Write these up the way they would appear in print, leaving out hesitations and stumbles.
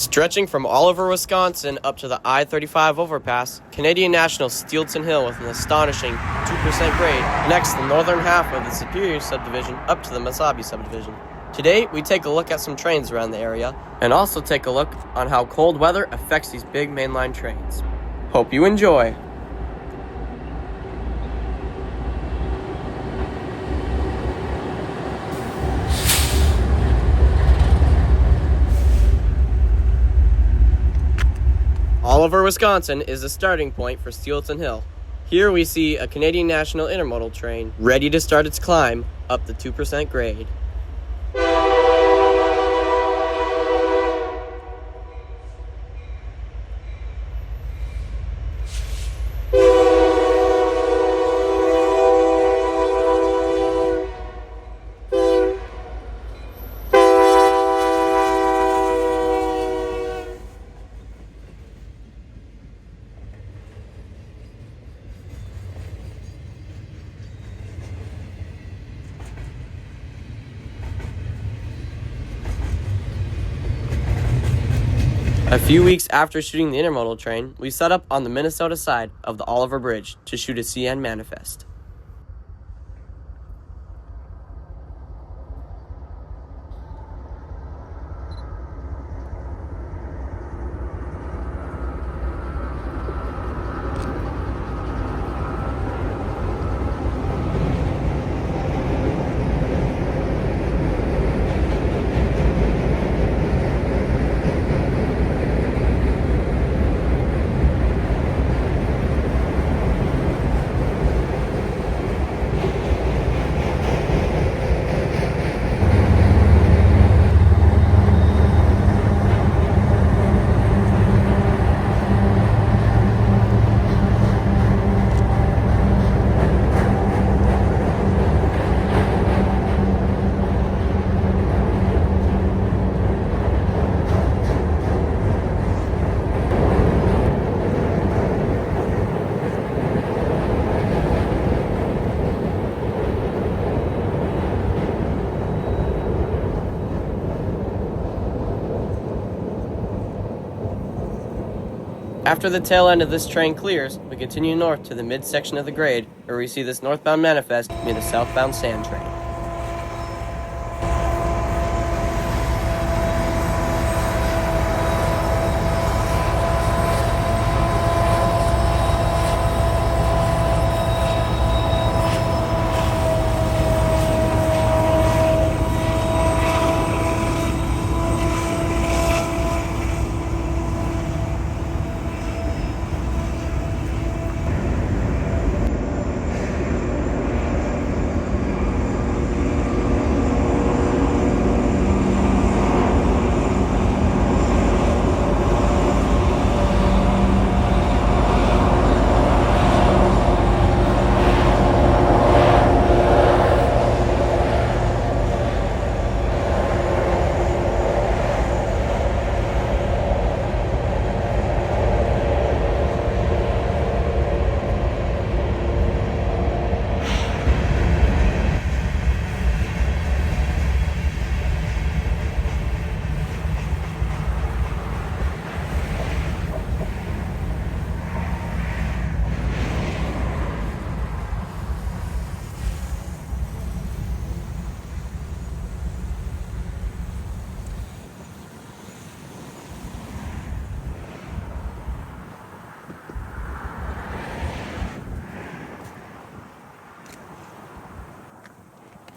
Stretching from Oliver, Wisconsin up to the I-35 overpass, Canadian National Steelton Hill with an astonishing 2% grade connects the northern half of the Superior subdivision up to the Mesabi subdivision. Today, we take a look at some trains around the area and also take a look on how cold weather affects these big mainline trains. Hope you enjoy! Oliver, Wisconsin is the starting point for Steelton Hill. Here we see a Canadian National Intermodal train ready to start its climb up the 2% grade. A few weeks after shooting the intermodal train, we set up on the Minnesota side of the Oliver Bridge to shoot a CN manifest. After the tail end of this train clears, we continue north to the midsection of the grade, where we see this northbound manifest meet a southbound sand train.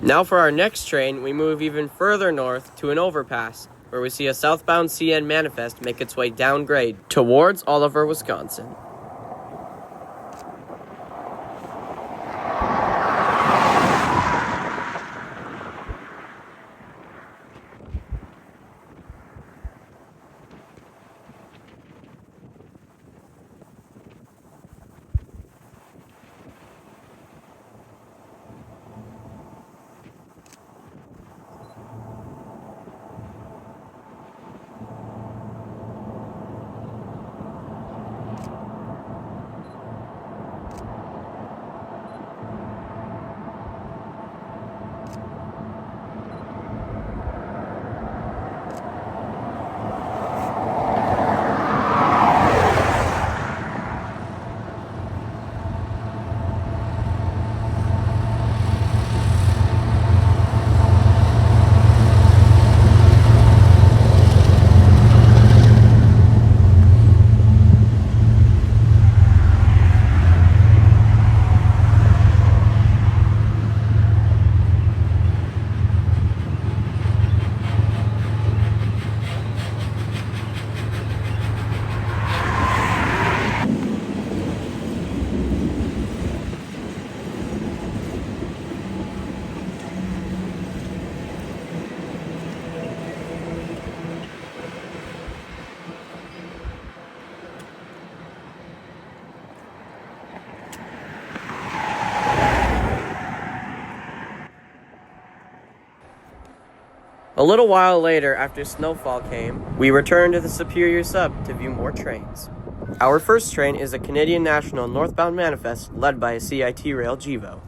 Now for our next train, we move even further north to an overpass, where we see a southbound CN manifest make its way down grade towards Oliver, Wisconsin. A little while later, after snowfall came, we returned to the Superior Sub to view more trains. Our first train is a Canadian National northbound manifest led by a CIT rail GEVO.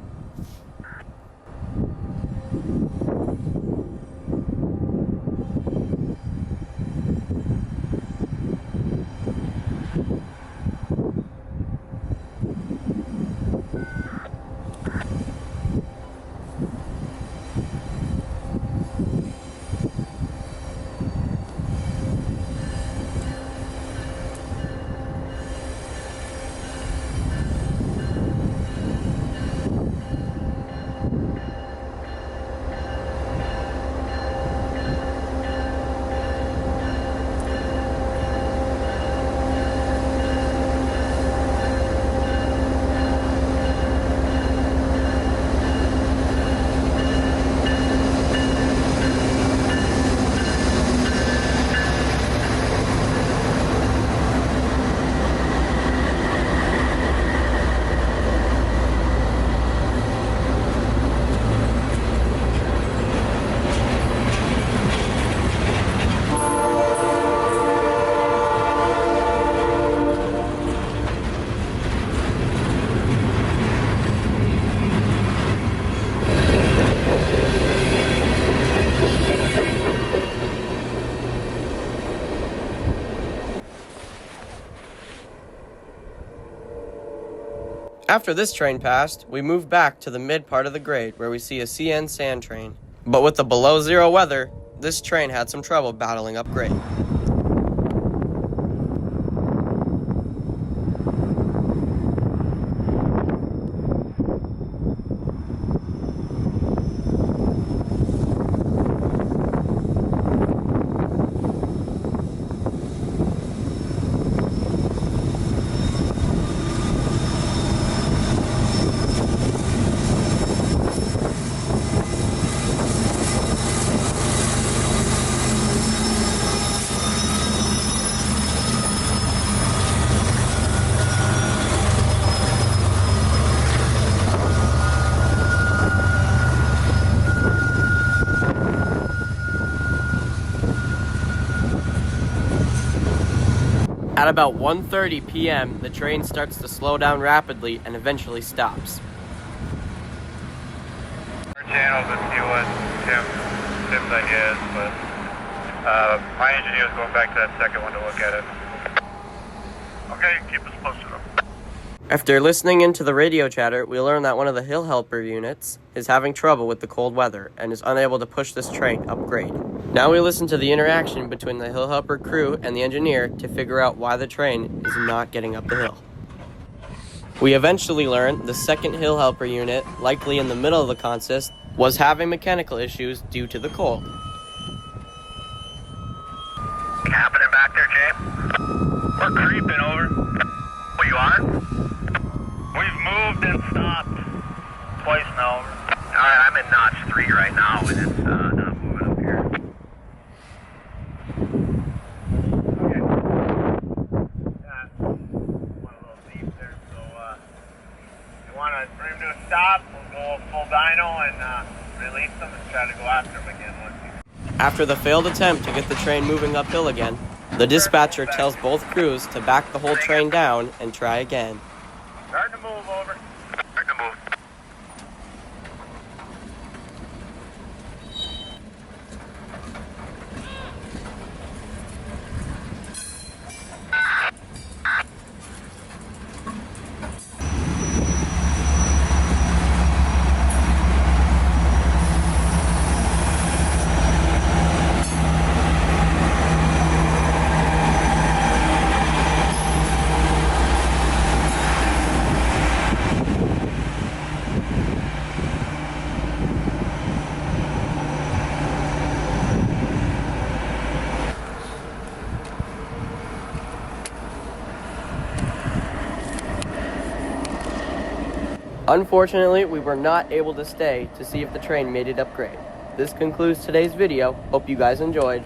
After this train passed, we moved back to the mid part of the grade where we see a CN sand train. But with the below zero weather, this train had some trouble battling up grade. At about 1:30 p.m., the train starts to slow down rapidly and eventually stops. Our channel to see what Tim's idea is, but my engineer is going back to that second one to look at it. Okay, keep us posted. After listening into the radio chatter, we learn that one of the hill helper units is having trouble with the cold weather and is unable to push this train up grade. Now we listen to the interaction between the hill helper crew and the engineer to figure out why the train is not getting up the hill. We eventually learn the second hill helper unit, likely in the middle of the consist, was having mechanical issues due to the cold. Happening back there, Jay? We're creeping over. What, you on? We've moved and stopped twice now. Alright, I'm in notch 3 right now, and it's not moving up here. Okay. One a little deep there, so you want to bring him to a stop, we'll go full dyno and release them and try to go after him again once he's... After the failed attempt to get the train moving uphill again, the dispatcher tells both crews to back the whole train down and try again. Starting to move over. Starting to move. Unfortunately, we were not able to stay to see if the train made it up grade. This concludes today's video. Hope you guys enjoyed.